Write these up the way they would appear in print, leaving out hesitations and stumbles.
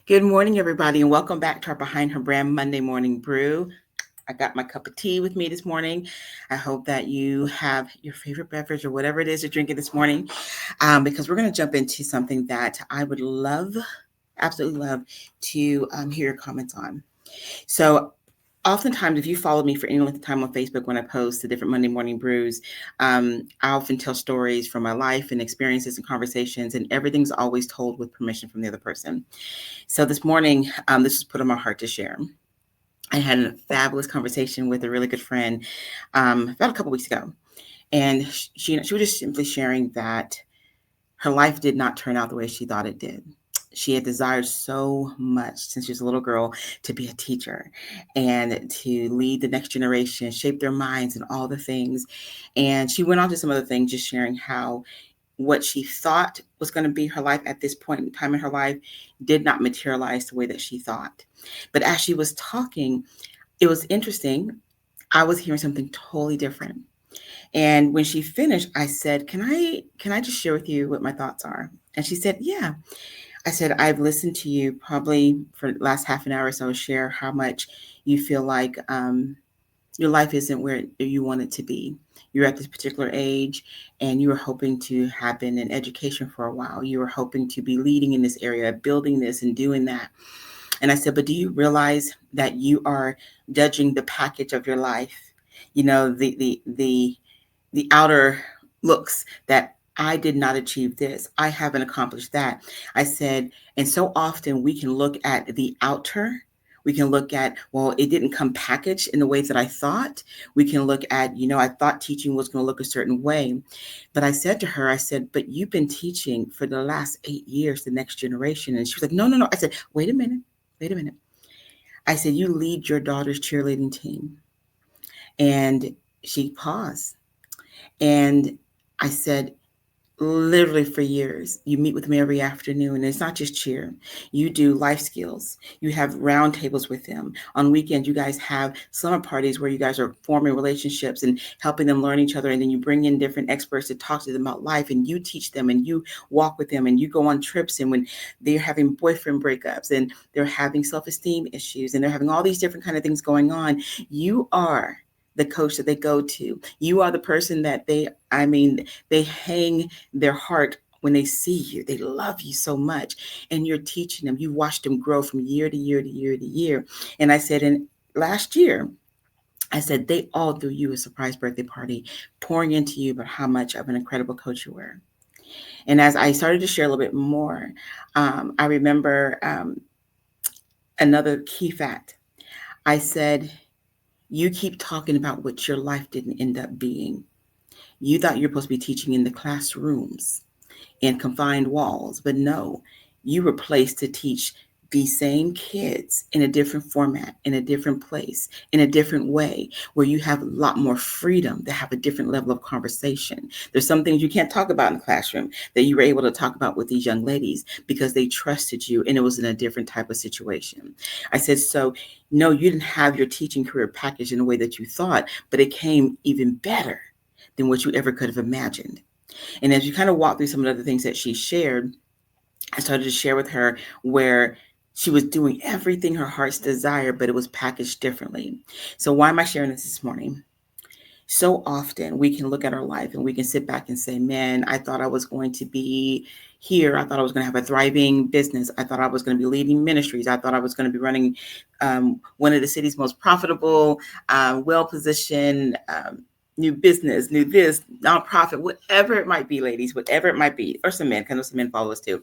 Good morning, everybody, and welcome back to our Behind Her Brand Monday Morning Brew. I got my cup of tea with me this morning. I hope that you have your favorite beverage or whatever it is you're drinking this morning, because we're going to jump into something that I would love, absolutely love to hear your comments on. So, oftentimes, if you follow me for any length of time on Facebook, when I post the different Monday morning brews, I often tell stories from my life and experiences and conversations, and everything's always told with permission from the other person. So this morning, this was put on my heart to share. I had a fabulous conversation with a really good friend about a couple weeks ago, and she was just simply sharing that her life did not turn out the way she thought it did. She had desired so much since she was a little girl to be a teacher and to lead the next generation, shape their minds, and all the things. And she went on to some other things, just sharing how what she thought was going to be her life at this point in time in her life did not materialize the way that she thought. But as she was talking, it was interesting. I was hearing something totally different. And when she finished, I said, "Can I just share with you what my thoughts are?" And she said, "Yeah." I said, "I've listened to you probably for the last half an hour or so share how much you feel like your life isn't where you want it to be. You're at this particular age and you were hoping to have been in education for a while. You were hoping to be leading in this area, building this and doing that." And I said, "But do you realize that you are judging the package of your life? You know, the outer looks that I did not achieve this. I haven't accomplished that." I said, and so often we can look at the outer. We can look at, well, it didn't come packaged in the ways that I thought. We can look at, I thought teaching was going to look a certain way. But I said to her, I said, "But you've been teaching for the last 8 years, the next generation." And she was like, "No, no, no." I said, "Wait a minute. Wait a minute." I said, "You lead your daughter's cheerleading team." And she paused. And I said, "Literally for years, you meet with them every afternoon, and it's not just cheer. You do life skills. You have round tables with them. On weekends, you guys have summer parties where you guys are forming relationships and helping them learn each other. And then you bring in different experts to talk to them about life, and you teach them, and you walk with them, and you go on trips. And when they're having boyfriend breakups, and they're having self-esteem issues, and they're having all these different kind of things going on, you are the coach that they go to. You are the person that they hang their heart when they see you. They love you so much, and you're teaching them. You watch them grow from year to year to year to year." And I said, and last year, I said, they all threw you a surprise birthday party, pouring into you about how much of an incredible coach you were. And as I started to share a little bit more, I remember another key fact. I said, "You keep talking about what your life didn't end up being. You thought you're supposed to be teaching in the classrooms and confined walls, but no, you were placed to teach these same kids in a different format, in a different place, in a different way, where you have a lot more freedom to have a different level of conversation. There's some things you can't talk about in the classroom that you were able to talk about with these young ladies because they trusted you and it was in a different type of situation." I said, "So, no, you didn't have your teaching career packaged in a way that you thought, but it came even better than what you ever could have imagined." And as you kind of walk through some of the other things that she shared, I started to share with her where she was doing everything her heart's desire, but it was packaged differently. So why am I sharing this morning? So often we can look at our life and we can sit back and say, "Man, I thought I was going to be here. I thought I was going to have a thriving business. I thought I was going to be leading ministries. I thought I was going to be running one of the city's most profitable, well-positioned new business, new this, nonprofit, whatever it might be, ladies, whatever it might be," or some men, because I know some men follow us too.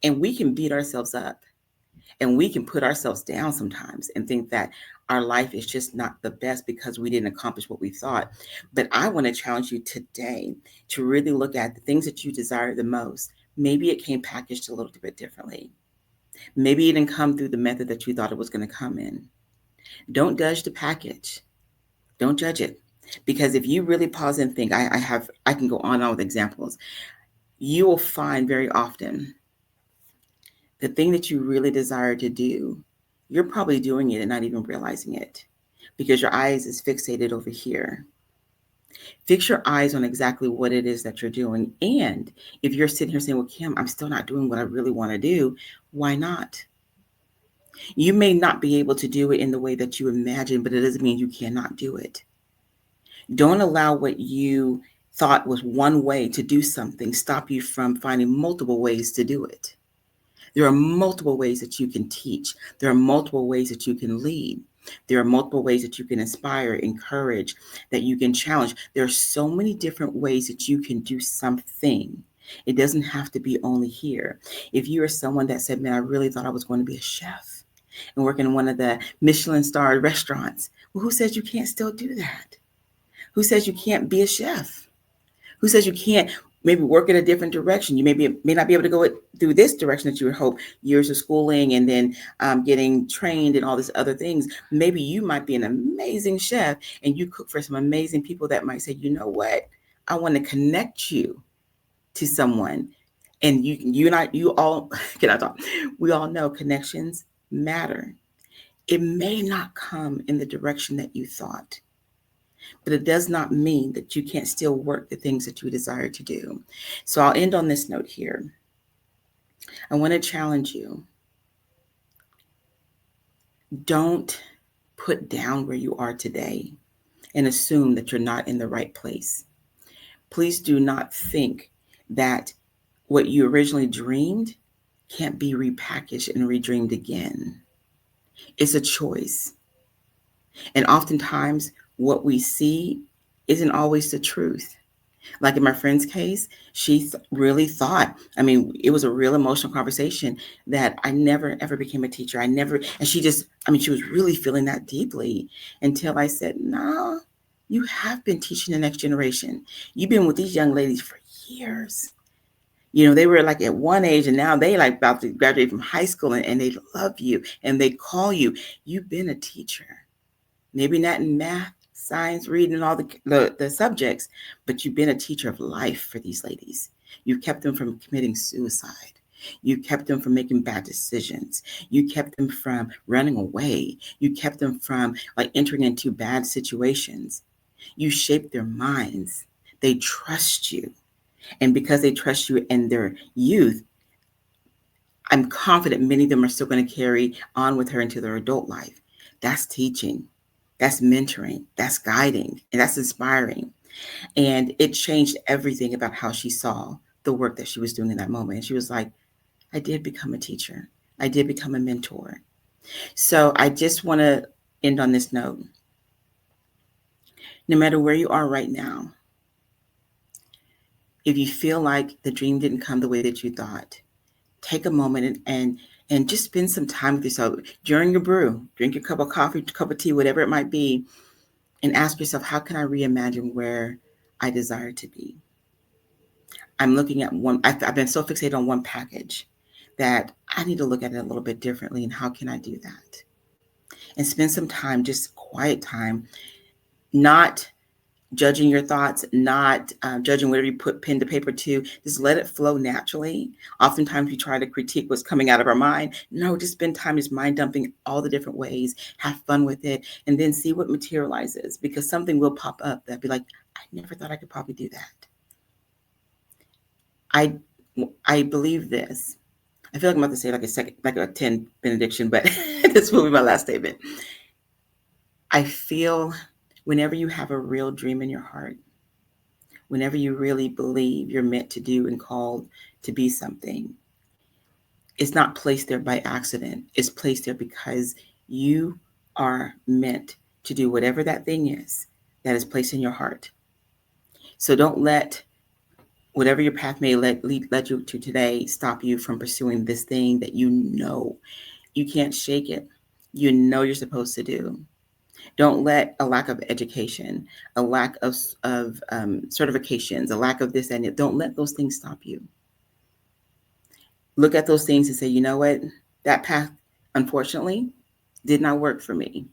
And we can beat ourselves up and we can put ourselves down sometimes and think that our life is just not the best because we didn't accomplish what we thought. But I want to challenge you today to really look at the things that you desire the most. Maybe it came packaged a little bit differently. Maybe it didn't come through the method that you thought it was going to come in. Don't judge the package. Don't judge it. Because if you really pause and think, I can go on and on with examples. You will find very often the thing that you really desire to do, you're probably doing it and not even realizing it because your eyes is fixated over here. Fix your eyes on exactly what it is that you're doing. And if you're sitting here saying, well, Kim, I'm still not doing what I really want to do, why not? You may not be able to do it in the way that you imagine, but it doesn't mean you cannot do it. Don't allow what you thought was one way to do something stop you from finding multiple ways to do it. There are multiple ways that you can teach. There are multiple ways that you can lead. There are multiple ways that you can inspire, encourage, that you can challenge. There are so many different ways that you can do something. It doesn't have to be only here. If you are someone that said, man, I really thought I was going to be a chef and work in one of the Michelin starred restaurants, well, who says you can't still do that? Who says you can't be a chef? Who says you can't maybe work in a different direction? You may not be able to go through this direction that you would hope, years of schooling and then getting trained and all these other things. Maybe you might be an amazing chef and you cook for some amazing people that might say, you know what? I want to connect you to someone. And you all, can I talk? We all know connections matter. It may not come in the direction that you thought, but it does not mean that you can't still work the things that you desire to do. So I'll end on this note here. I want to challenge you. Don't put down where you are today and assume that you're not in the right place. Please do not think that what you originally dreamed can't be repackaged and redreamed again. It's a choice. And oftentimes, what we see isn't always the truth. Like in my friend's case, she really thought, I mean, it was a real emotional conversation that I never ever became a teacher. And she was really feeling that deeply until I said, no, you have been teaching the next generation. You've been with these young ladies for years. They were like at one age and now they like about to graduate from high school and they love you and they call you. You've been a teacher. Maybe not in math, science, reading, and all the subjects, but you've been a teacher of life for these ladies. You've kept them from committing suicide. You kept them from making bad decisions. You kept them from running away. You kept them from like entering into bad situations. You shaped their minds. They trust you. And because they trust you in their youth, I'm confident many of them are still going to carry on with her into their adult life. That's teaching. That's mentoring, that's guiding, and that's inspiring. And it changed everything about how she saw the work that she was doing in that moment. And she was like, I did become a teacher. I did become a mentor. So I just want to end on this note. No matter where you are right now, if you feel like the dream didn't come the way that you thought, take a moment and just spend some time with yourself during your brew. Drink your cup of coffee, cup of tea, whatever it might be, and ask yourself, how can I reimagine where I desire to be? I'm looking at I've been so fixated on one package that I need to look at it a little bit differently. And how can I do that? And spend some time, just quiet time, not judging your thoughts, not judging whatever you put pen to paper to. Just let it flow naturally. Oftentimes we try to critique what's coming out of our mind. No, just spend time just mind dumping all the different ways, have fun with it, and then see what materializes, because something will pop up that be like, I never thought I could probably do that. I believe this. I feel like I'm about to say like a 10 benediction, but this will be my last statement. I feel whenever you have a real dream in your heart, whenever you really believe you're meant to do and called to be something, it's not placed there by accident. It's placed there because you are meant to do whatever that thing is that is placed in your heart. So don't let whatever your path may lead you to today stop you from pursuing this thing that you can't shake it. You're supposed to do. Don't let a lack of education, a lack of certifications, a lack of this and it, don't let those things stop you. Look at those things and say, you know what? That path, unfortunately, did not work for me.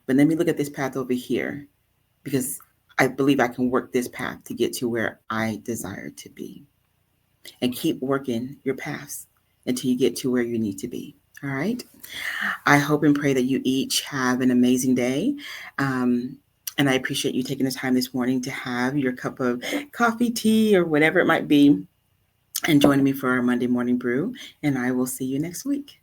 But let me look at this path over here because I believe I can work this path to get to where I desire to be. And keep working your paths until you get to where you need to be. All right. I hope and pray that you each have an amazing day. And And I appreciate you taking the time this morning to have your cup of coffee, tea, or whatever it might be, and joining me for our Monday morning brew. And I will see you next week.